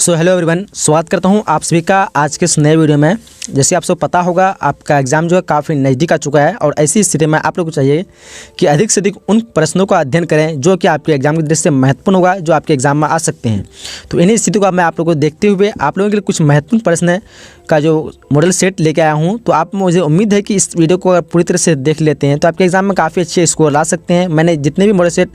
So hello everyone, स्वागत करता हूं आप सभी का आज के इस नए वीडियो में। जैसे आप सबको पता होगा, आपका एग्ज़ाम जो है काफ़ी नज़दीक आ चुका है और ऐसी स्थिति में आप लोग को चाहिए कि अधिक से अधिक उन प्रश्नों का अध्ययन करें जो कि आपके एग्ज़ाम की दृष्टि से महत्वपूर्ण होगा, जो आपके एग्ज़ाम में आ सकते हैं। तो इन्हीं स्थिति को मैं आप लोगों को देखते हुए आप लोगों के लिए कुछ महत्वपूर्ण प्रश्न का जो मॉडल सेट लेके आया हूँ। तो आप मुझे उम्मीद है कि इस वीडियो को अगर पूरी तरह से देख लेते हैं तो आपके एग्ज़ाम में काफ़ी अच्छे स्कोर ला सकते हैं। मैंने जितने भी मॉडल सेट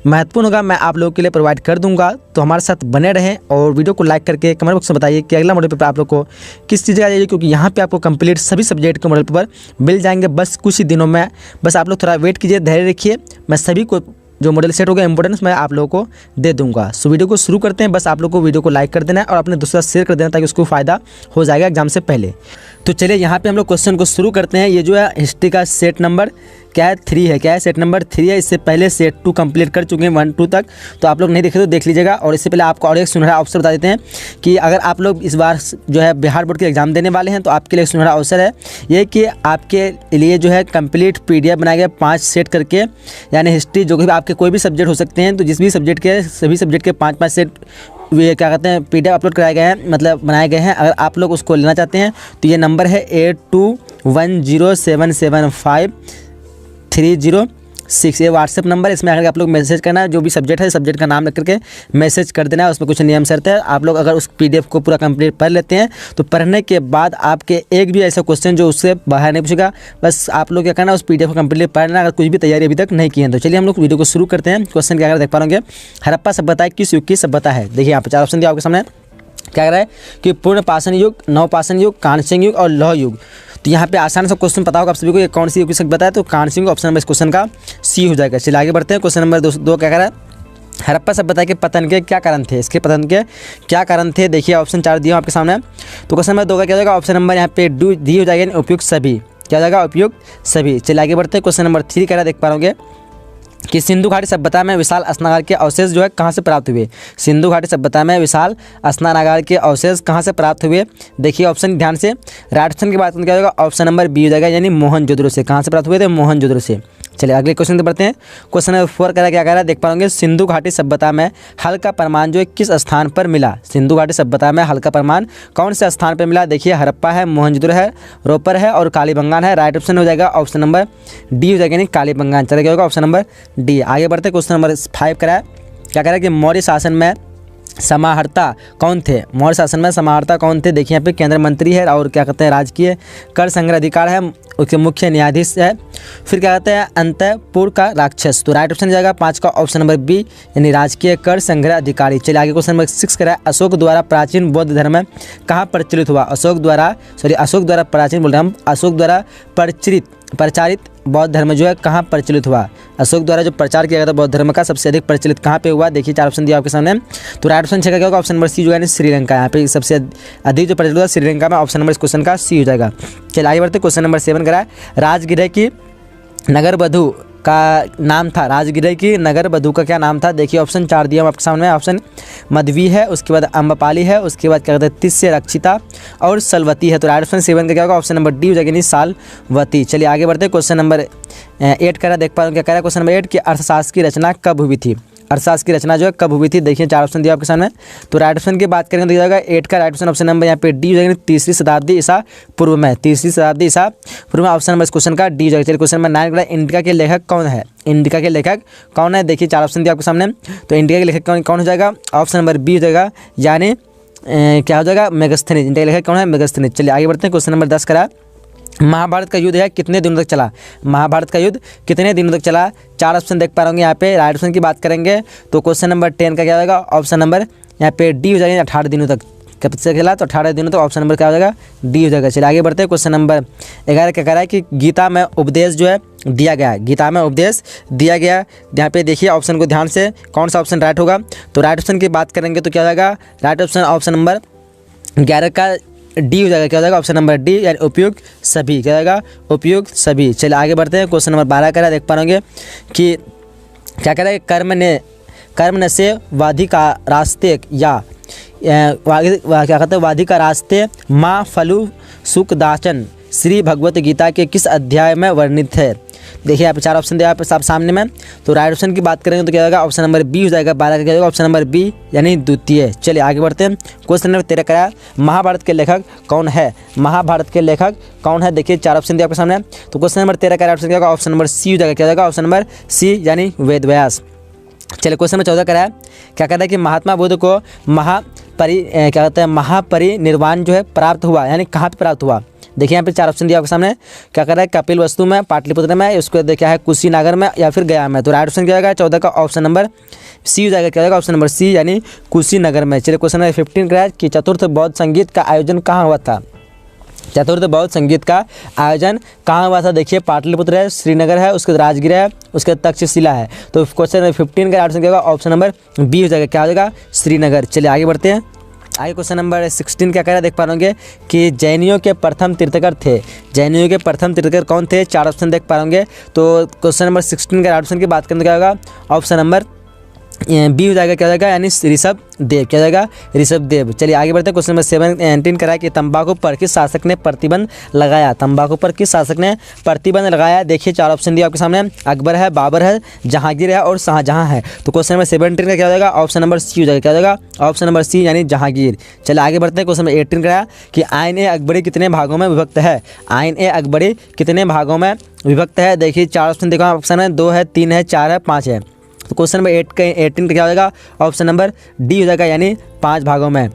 महत्वपूर्ण होगा मैं आप लोगों के लिए प्रोवाइड कर दूँगा, तो हमारे साथ बने रहें और वीडियो को लाइक करके कमेंट बॉक्स में बताइए कि अगला मॉडल पेपर आप लोग को किस चीज़ का चाहिए, क्योंकि यहाँ पे आपको कंप्लीट सभी सब्जेक्ट के मॉडल पेपर मिल जाएंगे बस कुछ ही दिनों में। बस आप लोग थोड़ा वेट कीजिए, धैर्य रखिए। मैं सभी को जो मॉडल सेट होगा इंपॉर्टेंस मैं आप लोगों को दे दूंगा। सो वीडियो को शुरू करते हैं। बस आप लोग को वीडियो को लाइक कर देना है और अपने दोस्तों से शेयर कर देना ताकि उसको फ़ायदा हो जाएगा एग्जाम से पहले। तो चलिए यहाँ पे हम लोग क्वेश्चन को शुरू करते हैं। ये जो है हिस्ट्री का सेट नंबर क्या है, 3 है। क्या है, सेट नंबर 3 है। इससे पहले सेट 2 कंप्लीट कर चुके हैं 1, 2 तक। तो आप लोग नहीं देखे तो देख लीजिएगा। और इससे पहले आपको और एक सुनहरा अवसर बता देते हैं कि अगर आप लोग इस बार जो है बिहार बोर्ड के एग्जाम देने वाले हैं तो आपके लिए सुनहरा अवसर है ये कि आपके लिए जो है कंप्लीट PDF बनाया गया 5 सेट करके, यानी हिस्ट्री जो कि आपके कोई भी सब्जेक्ट हो सकते हैं। तो जिस भी सब्जेक्ट के सभी सब्जेक्ट के 5-5 सेट वे क्या कहते हैं PDF अपलोड कराए गए हैं, मतलब बनाए गए हैं। अगर आप लोग उसको लेना चाहते हैं तो ये नंबर है 8210775306। ये व्हाट्सएप नंबर है। इसमें अगर आप लोग मैसेज करना है, जो भी सब्जेक्ट है सब्जेक्ट का नाम लिख करके मैसेज कर देना है। उसमें कुछ नियम शर्त है। आप लोग अगर उस PDF को पूरा कंप्लीट पढ़ लेते हैं तो पढ़ने के बाद आपके एक भी ऐसा क्वेश्चन जो उससे बाहर नहीं पूछेगा, बस आप लोग क्या करना है उस PDF को कंप्लीट पढ़ना, अगर कुछ भी तैयारी अभी तक नहीं की है। तो चलिए हम लोग वीडियो को शुरू करते हैं। क्वेश्चन क्या देख पाएंगे, हड़प्पा सभ्यता किस युग की सभ्यता है। देखिए यहाँ पर 4 ऑप्शन दिया आपके सामने। क्या कह रहा है कि पूर्ण पाषाण युग, नवपाषाण युग, कांस्य युग और लौह युग। तो यहाँ पे आसान सा क्वेश्चन पता होगा आप सभी को, ये कौन सी युग की सभ्यता है, तो कांस्य युग ऑप्शन नंबर इस क्वेश्चन का C हो जाएगा। चलिए आगे बढ़ते हैं। क्वेश्चन नंबर 2 क्या कह रहा है, हड़प्पा सभ्यता के पतन के क्या कारण थे। इसके पतन के क्या कारण थे, देखिए ऑप्शन 4 दिया आपके सामने। तो क्वेश्चन नंबर 2 का क्या हो जाएगा, ऑप्शन नंबर यहाँ पे डी हो जाएगा, उपयुक्त सभी। क्या हो जाएगा, उपयुक्त सभी। चलिए आगे बढ़ते हैं। क्वेश्चन नंबर 3 कह रहा है, देख पा रहे होंगे कि सिंधु घाटी सभ्यता में विशाल स्नानागार के अवशेष जो है कहाँ से प्राप्त हुए। सिंधु घाटी सभ्यता में विशाल स्नानागार के अवशेष कहाँ से प्राप्त हुए। देखिए ऑप्शन ध्यान से। राइट ऑप्शन की बात क्या होगा, ऑप्शन नंबर B हो जाएगा, यानी मोहनजोदड़ो से। कहाँ से प्राप्त हुए थे, मोहनजोदड़ो से। चलिए अगले क्वेश्चन पे बढ़ते हैं। क्वेश्चन नंबर 4 क्या कह रहा है, देख पाएंगे सिंधु घाटी सभ्यता में हल का प्रमाण जो है किस स्थान पर मिला। सिंधु घाटी सभ्यता में हल का प्रमाण कौन से स्थान पर मिला। देखिए हड़प्पा है, मोहनजोदड़ो है, रोपर है और कालीबंगान है। राइट ऑप्शन हो जाएगा ऑप्शन नंबर D हो जाएगा, यानी कालीबंगान। चलिए क्या होगा, ऑप्शन नंबर D। आगे बढ़ते हैं। क्वेश्चन नंबर 5 करा है, क्या कह रहा है कि मौर्य शासन में समाहर्ता कौन थे। मौर्य शासन में समाहर्ता कौन थे। देखिए यहाँ पे केंद्र मंत्री है और क्या कहते हैं राजकीय कर संग्रह अधिकार है, उसके मुख्य न्यायाधीश है। फिर क्या कहते हैं अंतपुर का राक्षस। तो राइट ऑप्शन जाएगा 5 का ऑप्शन नंबर B, यानी राजकीय कर संग्रह अधिकारी। चलिए आगे क्वेश्चन नंबर 6 करा है, अशोक द्वारा प्राचीन बौद्ध धर्म कहाँ प्रचलित हुआ। अशोक द्वारा प्राचीन बोल रहे हैं हम, अशोक द्वारा प्रचारित बौद्ध धर्म जो है कहाँ प्रचलित हुआ। अशोक द्वारा जो प्रचार किया गया था बौद्ध धर्म का सबसे अधिक प्रचलित कहाँ पे हुआ। देखिए 4 ऑप्शन दिया आपके सामने। तो राइट ऑप्शन क्या होगा, ऑप्शन नंबर C जो है श्रीलंका। यहाँ पे सबसे अधिक जो प्रचलित हुआ श्रीलंका में, ऑप्शन नंबर इस क्वेश्चन का C हो जाएगा। चलिए आगे बढ़ते। क्वेश्चन नंबर 7 करा है, राजगृह की नगर वधु का नाम था। राजगृह की नगर वधु का क्या नाम था। देखिए ऑप्शन 4 दिया आपके सामने। ऑप्शन मधवी है, उसके बाद अम्बपाली है, उसके बाद क्या कहते हैं तिस्य रक्षिता और सलवती है। तो राइट ऑप्शन 7 का क्या होगा, ऑप्शन नंबर D हो जाएगा, यानी सालवती। चलिए आगे बढ़ते हैं। क्वेश्चन नंबर 8 करा, देख पा रहे हैं क्या कह रहा है क्वेश्चन नंबर 8 कि अर्थशास्त्र की रचना कब हुई थी। अर्थशास्त्र की रचना जो है कब हुई थी। देखिए 4 ऑप्शन दिया आपके सामने। तो राइट ऑप्शन की बात करेंगे तो जाएगा 8 का राइट ऑप्शन ऑप्शन नंबर यहाँ पे D हो जाएगा, 3री शताब्दी ईसा पूर्व में। 3री शताब्दी ईसा पूर्व में ऑप्शन नंबर इस क्वेश्चन का D हो जाएगा। चलिए क्वेश्चन नंबर 9 इंडिका के लेखक कौन है। इंडिका के लेखक कौन है। देखिए 4 ऑप्शन दिया आपके सामने। तो इंडिका के लेखक कौन हो जाएगा, ऑप्शन नंबर B हो जाएगा, यानी क्या हो जाएगा, मेगास्थनीज। इंडिका के लेखक कौन है, मेगास्थनीज। चलिए आगे बढ़ते हैं। क्वेश्चन नंबर 10 करा, महाभारत का युद्ध है कितने दिनों तक चला। महाभारत का युद्ध कितने दिनों तक चला। 4 ऑप्शन देख पा रहे होंगे यहाँ पे। राइट ऑप्शन की बात करेंगे तो क्वेश्चन नंबर 10 का क्या होगा, ऑप्शन नंबर यहाँ पे D हो जाएगा, 18 दिनों तक। कब से खेला, तो 18 दिनों तक। ऑप्शन नंबर क्या हो जाएगा, D हो जाएगा। चलिए आगे बढ़ते हैं। क्वेश्चन नंबर 11 क्या कह रहा है कि गीता में उपदेश जो है दिया गया। गीता में उपदेश दिया गया। यहाँ पे देखिए ऑप्शन को ध्यान से, कौन सा ऑप्शन राइट होगा। तो राइट ऑप्शन की बात करेंगे तो क्या हो जाएगा, राइट ऑप्शन ऑप्शन नंबर 11 का D हो जाएगा। क्या हो जाएगा, ऑप्शन नंबर D, यानी उपयुक्त सभी। क्या हो जाएगा, उपयुक्त सभी। चलिए आगे बढ़ते हैं। क्वेश्चन नंबर 12 करा, देख पा रहे कि क्या कह रहा है, कर्म न से वादी का रास्ते या क्या कहते हैं वादी का रास्ते माँ फलु सुखदाचन श्री भगवत गीता के किस अध्याय में वर्णित है। देखिए यहाँ पे 4 ऑप्शन दिया है सामने में। तो राइट ऑप्शन की बात करेंगे तो क्या होगा, ऑप्शन नंबर बी हो जाएगा। 12 का क्या होगा, ऑप्शन नंबर बी यानी द्वितीय। चलिए आगे बढ़ते हैं। क्वेश्चन नंबर 13 का महाभारत के लेखक कौन है? महाभारत के लेखक कौन है? देखिए 4 ऑप्शन दिया आपके सामने। तो क्वेश्चन नंबर 13 का ऑप्शन क्या होगा, ऑप्शन नंबर सी हो जाएगा। क्या होगा, ऑप्शन नंबर सी यानी वेद व्यास। चलिए क्वेश्चन नंबर 14 का है, क्या कहता है कि महात्मा बुद्ध को क्या कहते हैं महापरिनिर्वाण जो है प्राप्त हुआ, यानी कहाँ पे प्राप्त हुआ? देखिए यहाँ पे 4 ऑप्शन दिया आपके सामने। क्या कर रहा है, कपिल वस्तु में, पाटलिपुत्र में, उसको देखा है कुशीनगर में या फिर गया में। तो राइट ऑप्शन क्या होगा 14 का, ऑप्शन नंबर सी हो जाएगा। क्या होगा, ऑप्शन नंबर सी यानी कुशीनगर में। चलिए क्वेश्चन नंबर 15 का है कि चतुर्थ बौद्ध संगीत का आयोजन कहाँ हुआ था? चतुर्थ बौद्ध संगीत का आयोजन कहाँ हुआ था? देखिए पाटलिपुत्र है, श्रीनगर है, उसके बाद राजगीर है, उसके बाद तक्षशिला है। तो क्वेश्चन नंबर 15 का ऑप्शन क्या होगा, ऑप्शन नंबर बी हो जाएगा। क्या हो जाएगा, श्रीनगर। चलिए आगे बढ़ते हैं। आगे क्वेश्चन नंबर 16 क्या कह रहा है, देख पा रहे होंगे कि जैनियों के प्रथम तीर्थंकर थे। जैनियों के प्रथम तीर्थंकर कौन थे? 4 ऑप्शन देख पा होंगे। तो क्वेश्चन नंबर 16 का ऑप्शन की बात करें तो क्या होगा, ऑप्शन नंबर बी हो जाएगा। क्या हो जाएगा, यानी ऋषभ देव। क्या हो जाएगा, ऋषभ देव। चलिए आगे बढ़ते हैं। क्वेश्चन नंबर 17 करा कि तंबाकू पर किस शासक ने प्रतिबंध लगाया? तंबाकू पर किस शासक ने प्रतिबंध लगाया? देखिए 4 ऑप्शन दिया आपके सामने, अकबर है, बाबर है, जहांगीर है और शाहजहां है। तो क्वेश्चन नंबर 17 का क्या हो जाएगा, ऑप्शन नंबर सी हो जाएगा। क्या हो जाएगा, ऑप्शन नंबर सी यानी जहांगीर। चलिए आगे बढ़ते हैं। क्वेश्चन नंबर 18 करा कि आइन ए अकबरी कितने भागों में विभक्त है? आइन ए अकबरी कितने भागों में विभक्त है? देखिए 4 ऑप्शन देखो ऑप्शन है, 2 है, 3 है, 4 है, 5 है। तो क्वेश्चन नंबर 18 का क्या हो जाएगा, ऑप्शन नंबर डी हो जाएगा, यानी 5 भागों में।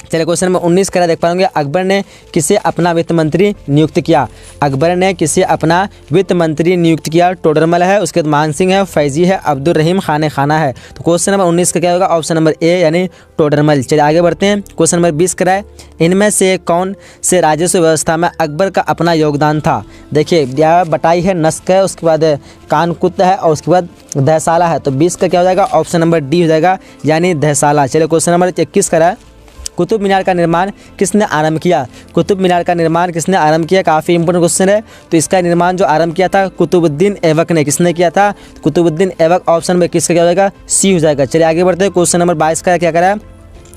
चलिए क्वेश्चन नंबर 19 करा देख पाएंगे, अकबर ने किसे अपना वित्त मंत्री नियुक्त किया? अकबर ने किसे अपना वित्त मंत्री नियुक्त किया? टोडरमल है, उसके बाद मान सिंह है, फैजी है, अब्दुल रहीम खाना है। तो क्वेश्चन नंबर 19 का क्या होगा, ऑप्शन नंबर ए यानी टोडरमल। चलिए आगे बढ़ते हैं। क्वेश्चन नंबर 20 कराए, इनमें से कौन से राजस्व व्यवस्था में अकबर का अपना योगदान था? देखिए बटाई है, नस्क है, उसके बाद कानकुत है और उसके बाद दहसाला है। तो 20 का क्या हो जाएगा, ऑप्शन नंबर डी हो जाएगा, यानी दहसाला। चलिए क्वेश्चन नंबर 21 कराए, कुतुब मीनार का निर्माण किसने आरंभ किया? कुतुब मीनार का निर्माण किसने आरंभ किया? काफ़ी इंपॉर्टेंट क्वेश्चन है। तो इसका निर्माण जो आरंभ किया था कुतुबुद्दीन ऐबक ने। किसने किया था? कुतुबुद्दीन ऐबक। ऑप्शन में किसका क्या हो जाएगा, सी हो जाएगा। चलिए आगे बढ़ते हैं। क्वेश्चन नंबर 22 का क्या करा है,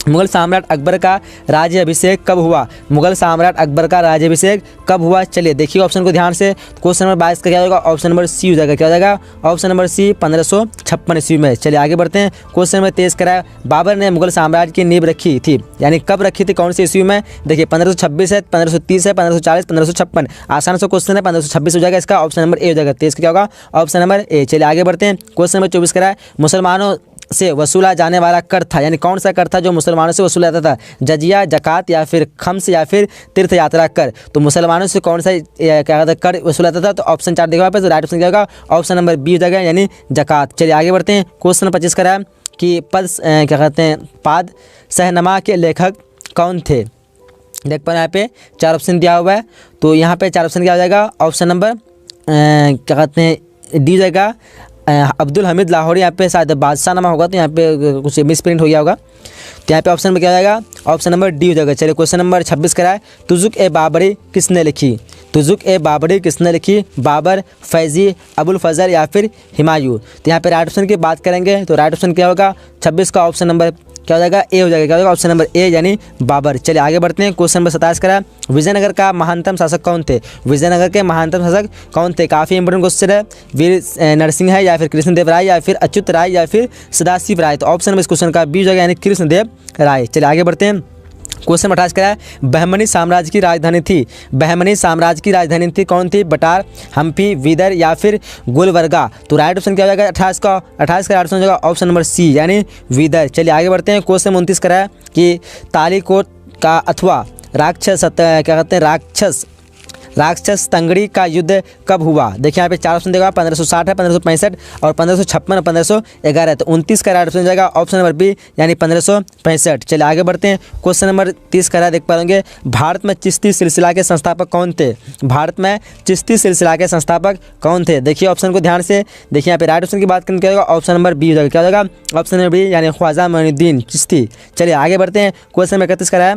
मुगल सम्राट अकबर का राज्य अभिषेक कब हुआ? मुगल सम्राट अकबर का राज्य अभिषेक कब हुआ? चलिए देखिए ऑप्शन को ध्यान से। क्वेश्चन नंबर 22 का क्या होगा, ऑप्शन नंबर सी हो जाएगा। क्या हो जाएगा, ऑप्शन नंबर सी 1556 ईस्वी में। चलिए आगे बढ़ते हैं। क्वेश्चन नंबर 23 करा, बाबर ने मुगल साम्राज्य की नींव रखी थी, यानी कब रखी थी, कौन सी ईस्वी में? देखिए 1526 है, 1530 है, 1540, 1556। आसान से क्वेश्चन है, 1526 हो जाएगा इसका, ऑप्शन नंबर ए हो जाएगा। 23 का क्या होगा, ऑप्शन नंबर ए। चलिए आगे बढ़ते हैं। क्वेश्चन नंबर 24 करा, मुसलमानों से वसूला जाने वाला कर था, यानी कौन सा कर था जो मुसलमानों से वसूला जाता था? जजिया, जकात या फिर खम्स या फिर तीर्थ यात्रा कर। तो मुसलमानों से कौन सा क्या कहता है कर वसूला जाता था? तो ऑप्शन 4 देखो यहाँ पे, तो राइट ऑप्शन क्या होगा, ऑप्शन नंबर बी हो जाएगा, यानी जकात। चलिए आगे बढ़ते हैं। क्वेश्चन 25 करा है कि क्या कहते हैं पाद सहनमा के लेखक कौन थे? देख पा रहे हैं यहाँ पे 4 ऑप्शन दिया हुआ है। तो यहाँ पे 4 ऑप्शन क्या हो जाएगा, ऑप्शन नंबर क्या कहते हैं डी हो जाएगा, अब्दुल हमीद लाहौरी। यहाँ पे शायद बादशाह नामा होगा, तो यहाँ पे कुछ मिस प्रिंट हो गया होगा। तो यहाँ पे ऑप्शन में क्या हो जाएगा, ऑप्शन नंबर डी हो जाएगा। चलिए क्वेश्चन नंबर 26 कराए, तुजुक ए बाबरी किसने लिखी? तुजुक ए बाबरी किसने लिखी? बाबर, फैजी, अबुल फजल या फिर हुमायूं। तो यहाँ पे राइट ऑप्शन की बात करेंगे तो राइट ऑप्शन क्या होगा, 26 का ऑप्शन नंबर क्या हो जाएगा, ए हो जाएगा। क्या होगा, ऑप्शन नंबर ए यानी बाबर। चलिए आगे बढ़ते हैं। क्वेश्चन नंबर 27 करा, विजयनगर का महानतम शासक कौन थे? विजयनगर के महानतम शासक कौन थे? काफ़ी इंपॉर्टेंट क्वेश्चन है। वीर नरसिंह है या फिर कृष्णदेव राय या फिर अच्युत राय या फिर सदाशिव राय। तो ऑप्शन नंबर इस क्वेश्चन का बी हो जाएगा, यानी कृष्णदेव राय। चलिए आगे बढ़ते हैं। क्वेश्चन 28 का है, बहमनी साम्राज्य की राजधानी थी, बहमनी साम्राज्य की राजधानी थी कौन थी? बटार, हम्पी, विदर या फिर गुलबर्गा। तो राइट ऑप्शन क्या हो जाएगा, 28 का राइट ऑप्शन हो जाएगा, ऑप्शन नंबर सी यानी विदर। चलिए आगे बढ़ते हैं। क्वेश्चन 29 का है कि तालीकोट का अथवा राक्षस क्या कहते हैं राक्षस तंगड़ी का युद्ध कब हुआ? देखिए यहाँ पे 4 ऑप्शन देगा, 1560 है, 1565 और 1556 और 1511 है। तो 29 का राइट ऑप्शन जाएगा, ऑप्शन नंबर बी यानी 1565। चलिए आगे बढ़ते हैं। क्वेश्चन नंबर 30 का देख पाएंगे, भारत में चिश्ती सिलसिला के संस्थापक कौन थे? भारत में चिश्ती सिलसिला के संस्थापक कौन थे? देखिए ऑप्शन को ध्यान से देखिए। यहाँ पे राइट ऑप्शन की बात करें क्या होगा, ऑप्शन नंबर बी हो जाएगा। क्या हो जाएगा, ऑप्शन नंबर बी यानी ख्वाजा मोइनुद्दीन चिश्ती। चलिए आगे बढ़ते हैं। क्वेश्चन नंबर 31 का है,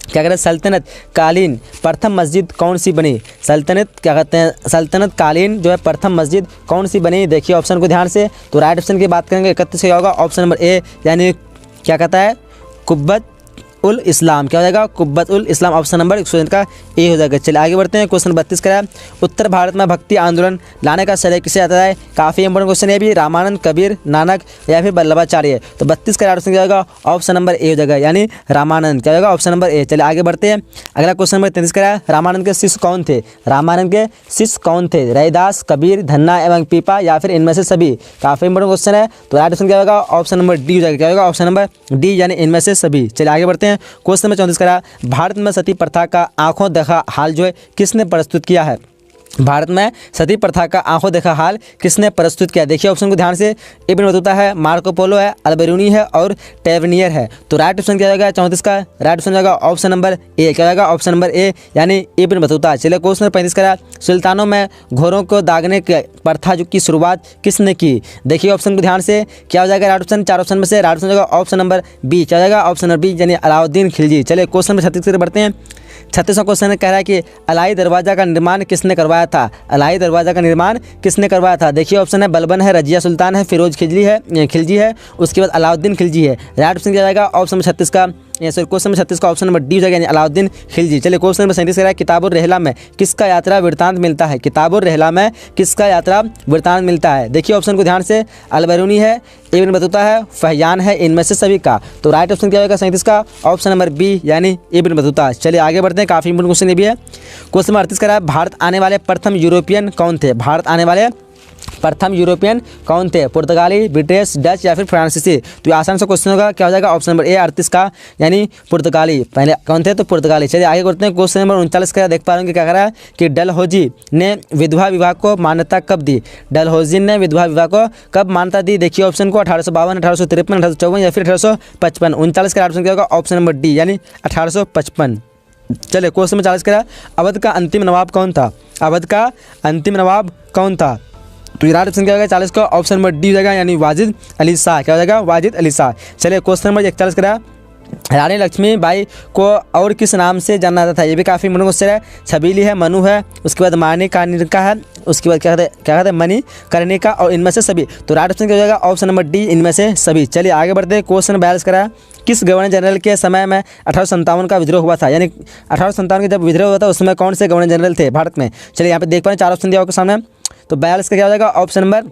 क्या कहते हैं सल्तनत कालीन प्रथम मस्जिद कौन सी बनी? सल्तनत क्या कहते हैं सल्तनत कालीन जो है प्रथम मस्जिद कौन सी बनी? देखिए ऑप्शन को ध्यान से। तो राइट ऑप्शन की बात करेंगे 31 क्या होगा, ऑप्शन नंबर ए यानी क्या कहता है कुब्बत उल इस्लाम, क्या हो जाएगा कुब्बत ul Islam, option number question का ए हो जाएगा। चलिए आगे बढ़ते हैं। क्वेश्चन 32 का है, उत्तर भारत में भक्ति आंदोलन लाने का श्रेय किसे जाता है? काफ़ी इंपॉर्टेंट क्वेश्चन है भी, रामानंद, कबीर, नानक या फिर वल्लभाचार्य। तो 32 का ऑप्शन क्या होगा? ऑप्शन नंबर ए हो जाएगा, यानी रामानंद, क्या होगा ऑप्शन नंबर ए। चलिए आगे बढ़ते हैं। अगला क्वेश्चन नंबर 33 का है, रामानंद के शिष्य कौन थे? रामानंद के शिष्य कौन थे? रैदास, कबीर, धन्ना एवं पीपा या फिर इनमें से सभी? काफ़ी इंपॉर्टेंट क्वेश्चन है। तो राइट ऑप्शन क्या होगा? ऑप्शन नंबर डी हो जाएगा, क्या होगा ऑप्शन नंबर डी, यानी इनमें से सभी। चलिए आगे बढ़ते हैं। क्वेश्चन नंबर 34 का, भारत में सती प्रथा का आंखों देखा हाल जो है किसने प्रस्तुत किया है? भारत में सती प्रथा का आंखों देखा हाल किसने प्रस्तुत किया? देखिए ऑप्शन को ध्यान से, इब्न बतूता है, मार्को पोलो है, अल्बेरूनी है और टेवनियर है। तो राइट ऑप्शन क्या होगा 34 का? राइट ऑप्शन जाएगा ऑप्शन नंबर ए, क्या होगा ऑप्शन नंबर ए, यानी इब्न बतूता। चलिए क्वेश्चन नंबर 35 का, सुल्तानों में घोड़ों को दागने की प्रथा की शुरुआत किसने की? देखिए ऑप्शन को ध्यान से, क्या हो जाएगा राइट ऑप्शन? 4 ऑप्शन में से राइट ऑप्शन जाएगा ऑप्शन नंबर बी, क्या हो जाएगा ऑप्शन नंबर बी, यानी अलाउद्दीन खिलजी। चलिए क्वेश्चन नंबर 36 बढ़ते हैं। 36वां क्वेश्चन कह रहा है कि अलाई दरवाज़ा का निर्माण किसने करवाया था? अलाई दरवाज़ा का निर्माण किसने करवाया था? देखिए ऑप्शन है, बलबन है, रजिया सुल्तान है, फिरोज खिलजी है, उसके बाद अलाउद्दीन खिलजी है। राइट ऑप्शन क्या जाएगा? ऑप्शन नंबर 36 का, सॉरी क्वेश्चन नंबर 36 का ऑप्शन नंबर डी हो जाएगा, यानी अलाउद्दीन खिलजी। चलिए क्वेश्चन नंबर 37 कह रहा है, किताबुर रहला में किसका यात्रा वृत्तांत मिलता है? किताबुर रहला में किसका यात्रा वृत्तांत मिलता है? देखिए ऑप्शन को ध्यान से, अलबरूनी है, इब्न बतूता है, फहयान है, इनमें से सभी का। तो राइट ऑप्शन क्या होगा 37 का? ऑप्शन नंबर बी, यानी इब्न बतूता। चलिए आगे बढ़ते हैं, काफ़ी इंपॉर्टेंट क्वेश्चन ये भी है। क्वेश्चन नंबर 38 कह रहा है, भारत आने वाले प्रथम यूरोपियन कौन थे? भारत आने वाले प्रथम यूरोपियन कौन थे? पुर्तगाली, ब्रिटिश, डच या फिर फ्रांसीसी? तो ये आसान सा क्वेश्चन होगा, क्या हो जाएगा ऑप्शन नंबर ए 38 का, यानी पुर्तगाली। पहले कौन थे? तो पुर्तगाली। चलिए आगे बढ़ते हैं। क्वेश्चन नंबर 39 का देख पा रहे हैं, क्या कह रहा है कि डलहौजी ने विधवा विवाह को मान्यता कब दी? डलहौजी ने विधवा विवाह को कब मान्यता दी? देखिए ऑप्शन को 1852, 1853, 1854 या फिर 1855। 39 का ऑप्शन क्या होगा? ऑप्शन नंबर डी, यानी 1855। चलिए क्वेश्चन नंबर 40 कह रहा है, अवध का अंतिम नवाब कौन था? अवध का अंतिम नवाब कौन था? तो राइट ऑप्शन क्या होगा 40 का? ऑप्शन नंबर डी हो जाएगा, यानी वाजिद अली शाह, क्या हो जाएगा वाजिद अली शाह। चलिए क्वेश्चन नंबर 41 करा, रानी लक्ष्मीबाई को और किस नाम से जाना जाता था? ये भी काफ़ी इंपॉर्टेंट क्वेश्चन है। छबीली है, मनु है, उसके बाद मानी कर्णिका है, उसके बाद क्या कहते हैं मनी कर्णिका और इनमें से सभी। तो राइट ऑप्शन क्या हो जाएगा? ऑप्शन नंबर डी, इनमें से सभी। चलिए आगे बढ़ते हैं। क्वेश्चन 42 करा, किस गवर्नर जनरल के समय में 1857 का विद्रोह हुआ था? यानी 1857 का जब विद्रोह हुआ था उस समय कौन से गवर्नर जनरल थे भारत में? चलिए यहाँ पे देख पा रहे हैं 4 ऑप्शन दिया आपके सामने। तो 42 का क्या हो जाएगा? ऑप्शन नंबर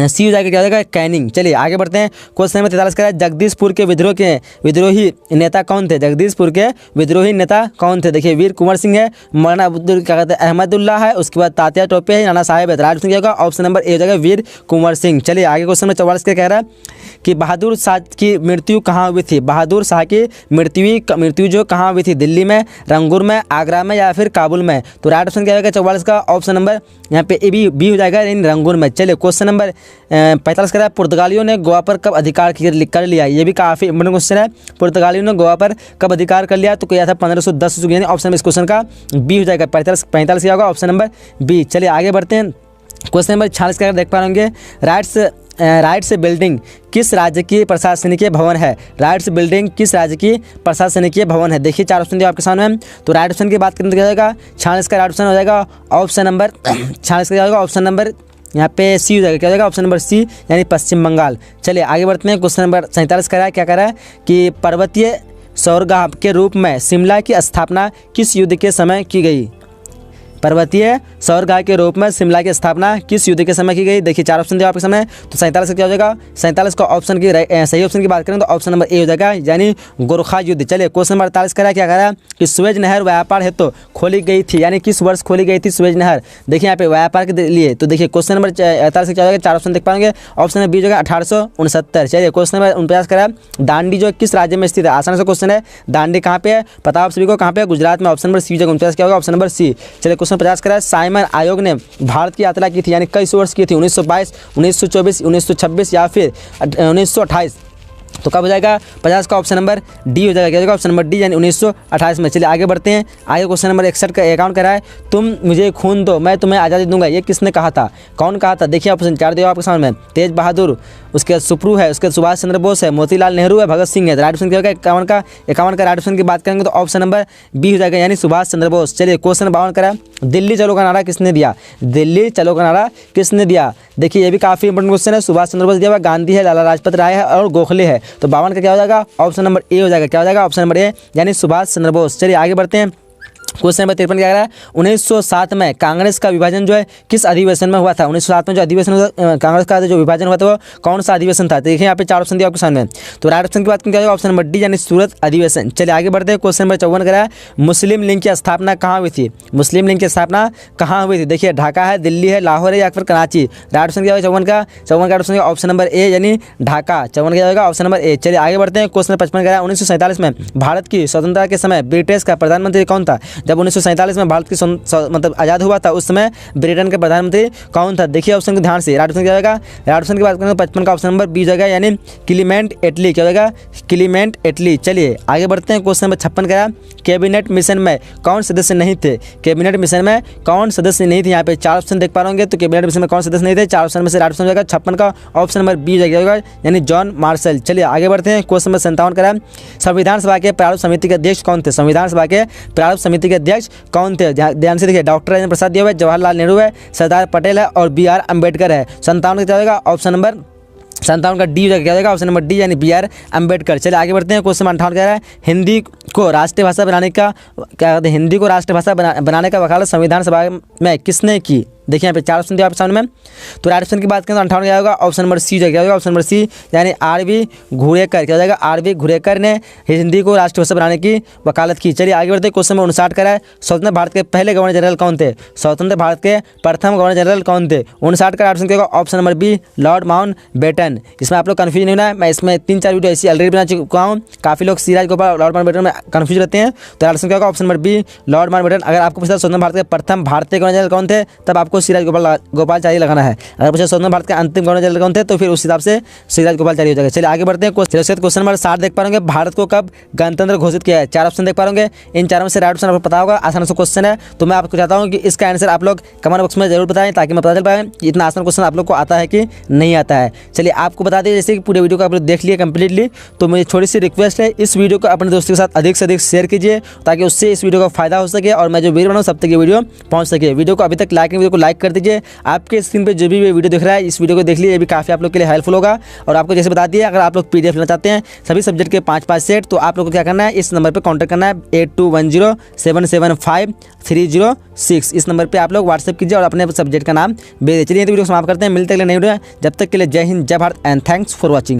सी हो जाएगा, क्या हो जाएगा कैनिंग। चलिए आगे बढ़ते हैं। क्वेश्चन नंबर 43 का, जगदीशपुर के विद्रोही नेता कौन थे? जगदीशपुर के विद्रोही नेता कौन थे? देखिए वीर कुंवर सिंह है, मौलाना अब्दुल क्या कहते हैं अहमदुल्ला है, उसके बाद तात्या टोपे है, नाना साहेब है। राइट ऑप्शन क्या होगा? ऑप्शन नंबर ए हो जाएगा वीर कुंवर सिंह। चलिए आगे क्वेश्चन नंबर 44 का कह रहा है कि बहादुर शाह की मृत्यु कहाँ हुई थी? बहादुर शाह की मृत्यु जो कहाँ हुई थी? दिल्ली में, रंगूर में, आगरा में या फिर काबुल में? तो राइट ऑप्शन क्या होगा 44 का? ऑप्शन नंबर यहाँ पे ए बी हो जाएगा, इन रंगूर में। चलिए क्वेश्चन नंबर 45 कह रहा है, पुर्तगालियों ने गोवा पर कब अधिकार कर लिया? ये भी काफ़ी इंपॉर्टेंट क्वेश्चन है। पुर्तगालियों ने गोवा पर कब अधिकार कर लिया? तो किया था 1510 यानी ऑप्शन इस क्वेश्चन का बी हो जाएगा। 45 क्या होगा? Option number B. चलिए आगे बढ़ते हैं। क्वेश्चन नंबर 46 का देख पा होंगे, राइट्स बिल्डिंग किस राज्य की प्रशासनिकीय भवन है? राइट्स बिल्डिंग किस राज्य की प्रशासनिकीय भवन है? देखिए 4 ऑप्शन दिया आपके सामने। तो राइट ऑप्शन की बात करें तो क्या हो जाएगा? 46 का राइट ऑप्शन हो जाएगा ऑप्शन नंबर 46 का क्या होगा? ऑप्शन नंबर यहाँ पे सी हो जाएगा, क्या हो जाएगा? ऑप्शन नंबर सी, यानी पश्चिम बंगाल। चलिए आगे बढ़ते हैं। क्वेश्चन नंबर 47 कह रहा है, क्या कह रहा है कि पर्वतीय सौरगाह के रूप में शिमला की स्थापना किस युद्ध के समय की गई? पर्वतीय सौरगाह के रूप में शिमला की स्थापना किस युद्ध के समय की गई? देखिए 4 ऑप्शन दिया आपके सामने। तो 47 क्या हो जाएगा? 47 का ऑप्शन की सही ऑप्शन की बात करें तो ऑप्शन नंबर ए हो जाएगा, यानी गोरखा युद्ध। चलिए क्वेश्चन नंबर 48 कह रहा है, क्या कह रहा है कि सुएज नहर व्यापार हेतु तो खोली गई थी, यानी किस वर्ष खोली गई थी सुएज नहर? देखिए यहाँ पे व्यापार के लिए। तो देखिए क्वेश्चन नंबर 48 क्या हो जाएगा? 4 ऑप्शन देख पाएंगे। ऑप्शन नंबर बी हो जाएगा 1869। चलिए क्वेश्चन नंबर 49 कह रहा है, दांडी जो किस राज्य में स्थित है? आसान सा क्वेश्चन है। दांडी कहाँ पे है? पता आप सभी को कहाँ पे? गुजरात में। ऑप्शन नंबर सी हो जाएगा। 49 क्या होगा? Option number C. चलिए क्वेश्चन 50 कह रहा है, साइमन आयोग ने भारत की यात्रा की थी, यानी कई वर्ष की थी? 1922, 1924, 1926 या फिर 1928? तो कब हो जाएगा? 50 का ऑप्शन नंबर डी हो जाएगा, क्या हो जाएगा? ऑप्शन नंबर डी, यानी 1928 में। चलिए आगे बढ़ते हैं। आगे क्वेश्चन नंबर 61 का अकाउंट करा है, तुम मुझे खून दो मैं तुम्हें आज़ादी दूंगा, ये किसने कहा था? कौन कहा था? देखिए ऑप्शन 4 दिया आपके सामने, तेज बहादुर, उसके बाद सुप्रू है, उसके बाद सुभाष चंद्र बोस है, मोतीलाल नेहरू है, भगत सिंह है। तो राइट ऑप्शन क्या होगा 51 का राइट ऑप्शन की बात करेंगे तो ऑप्शन नंबर बी हो जाएगा, यानी सुभाष चंद्र बोस। चलिए क्वेश्चन 52 करा, दिल्ली चलो का नारा किसने दिया? दिल्ली चलो का नारा किसने दिया? देखिए ये भी काफ़ी इंपॉर्टेंट क्वेश्चन है। सुभाष चंद्र बोस दिया हुआ, गांधी है, लाला लाजपत राय है और गोखले है। तो 52 का क्या हो जाएगा? ऑप्शन नंबर ए हो जाएगा। क्या हो जाएगा? ऑप्शन नंबर ए, यानी सुभाष चंद्र बोस। चलिए आगे बढ़ते हैं। क्वेश्चन नंबर 53 क्या कह रहा है? 1907 में कांग्रेस का विभाजन जो है किस अधिवेशन में हुआ था? 1907 में जो अधिवेशन हुआ, कांग्रेस का जो विभाजन हुआ था वो कौन सा अधिवेशन था? देखिए यहाँ पे 4 ऑप्शन दिया आपके सामने। तो राइट ऑप्शन की बात क्या होगा? ऑप्शन नंबर डी, यानी सूरत अधिवेशन। चलिए आगे बढ़ते हैं। क्वेश्चन नंबर 54 कह रहा है, मुस्लिम लीग की स्थापना कहाँ हुई थी? मुस्लिम लीग की स्थापना कहाँ हुई थी? देखिए ढाका है, दिल्ली है, लाहौर है या फिर कराची। राइट ऑप्शन क्या होगा 54 का ऑप्शन ऑप्शन नंबर ए, यानी ढाका। 54 क्या होगा? Option number A. चलिए आगे बढ़ते हैं। क्वेश्चन नंबर 55 कह रहा है, 1947 में भारत की स्वतंत्रता के समय ब्रिटिश का प्रधानमंत्री कौन था? जब 1947 में भारत की मतलब आज़ाद हुआ था उस समय ब्रिटेन के प्रधानमंत्री कौन था? देखिए ऑप्शन को ध्यान से। राइट ऑप्शन क्या होगा? राइट ऑप्शन की बात करें तो 55 का ऑप्शन नंबर बी जाएगा, यानी क्लीमेंट एटली। क्या होगा? क्लीमेंट एटली। चलिए आगे बढ़ते हैं। क्वेश्चन नंबर 56 का, कैबिनेट मिशन में कौन सदस्य नहीं थे? कैबिनेट मिशन में कौन सदस्य नहीं थे? यहाँ पे 4 ऑप्शन देख पा रहे, तो कैबिनेट मिशन में कौन सदस्य नहीं थे? 4 ऑप्शन में से राइट ऑप्शन जाएगा 56 का ऑप्शन नंबर बी जाएगा, यानी जॉन मार्शल। चलिए आगे बढ़ते हैं। क्वेश्चन नंबर 57 का, संविधान सभा के प्रारूप समिति के अध्यक्ष कौन थे? संविधान सभा के प्रारूप समिति के अध्यक्ष कौन थे? ध्यान से देखिए, डॉक्टर राजेंद्र प्रसाद दिया हुआ है, जवाहरलाल नेहरू है, सरदार पटेल है और बी आर अम्बेडकर है। 57 का क्या होगा? ऑप्शन नंबर 57 का डी क्या होगा? ऑप्शन नंबर डी, यानी बी आर अम्बेडकर। चलिए आगे बढ़ते हैं। क्वेश्चन 58 कह रहा है, हिंदी को राष्ट्रीय भाषा बनाने का क्या कहते हैं? हिंदी को राष्ट्रीय भाषा बनाने का वकालत संविधान सभा में किसने की? देखिए यहाँ पे 4 ऑप्शन दिया आपके सामने में। तो राइट ऑप्शन की बात करें तो 58 क्या होगा? ऑप्शन नंबर सी क्या होगा? ऑप्शन नंबर सी, यानी आर.बी. घुरेकर। क्या हो जाएगा? आर.बी. घुरेकर ने हिंदी को राष्ट्रीय भाषा बनाने की वकालत की। चलिए आगे बढ़ते हैं। क्वेश्चन नंबर 59 करा है, स्वतंत्र भारत के पहले गवर्नर जनरल कौन थे? स्वतंत्र भारत के प्रथम गवर्नर जनरल कौन थे? 59 का ऑप्शन क्या होगा? Option number B, Lord Mountbatten. इसमें आप लोग कन्फ्यूज नहीं होना है, मैं इसमें 3-4 वीडियो ऐसी ऑलरेडी बना चुका हूँ। काफ़ी लोग सिराज गोपाल, लॉर्ड माउंटबेटन में कन्फ्यूज रहते हैं। तो ऑप्शन क्या होगा? Option number B, Lord Mountbatten. अगर आपको पूछा स्वतंत्र भारत के प्रथम भारतीय गवर्नर जनरल कौन थे, तब आपको सिराज गोपालाचारी लगाना है। अगर पूछे स्वतंत्र भारत के अंतिम गवर्नर जनरल कौन थे, तो फिर उस हिसाब से सिराज गोपालाचारी हो जाएगा। चलिए आगे बढ़ते हैं। क्वेश्चन नंबर 60 देख पा रहे होंगे, भारत को कब गणतंत्र घोषित किया है? 4 ऑप्शन देख पा रहे होंगे, इन 4 में से राइट ऑप्शन आपको पता होगा। आसान सा क्वेश्चन है, तो मैं आपको चाहता हूँ कि इसका आंसर आप लोग कमेंट बॉक्स में जरूर बताएं, ताकि मैं पता चल पाए इतना आसान क्वेश्चन आप लोग को आता है कि नहीं आता है। चलिए आपको बता दें, जैसे कि पूरे वीडियो को आप लोग देख लिए कंप्लीटली, तो मुझे छोटी सी रिक्वेस्ट है, इस वीडियो को अपने दोस्तों के साथ अधिक से अधिक शेयर कीजिए, ताकि उससे इस वीडियो का फायदा हो सके और मैं जो वीडियो बनाऊँ सब तक ये वीडियो पहुँच सके। वीडियो को अभी तक लाइक नहीं, वीडियो को लाइक कर दीजिए। आपके स्क्रीन पर जो भी वीडियो दिख रहा है, इस वीडियो को देख लीजिए, ये भी काफ़ी आप लोग के लिए हेल्पफुल होगा। और आपको जैसे बता दिए, अगर आप लोग PDF लेना चाहते हैं सभी सब्जेक्ट के 5-5 सेट, तो आप लोग को क्या करना है, इस नंबर पर कॉन्टैक्ट करना है 8210775306। इस नंबर पे आप लोग व्हाट्सएप कीजिए और अपने सब्जेक्ट का नाम भेज दीजिए। चलिए तो वीडियो समाप्त करते हैं, मिलते हैं नई वीडियो। जब तक के लिए जय हिंद, जय Bharat and thanks for watching.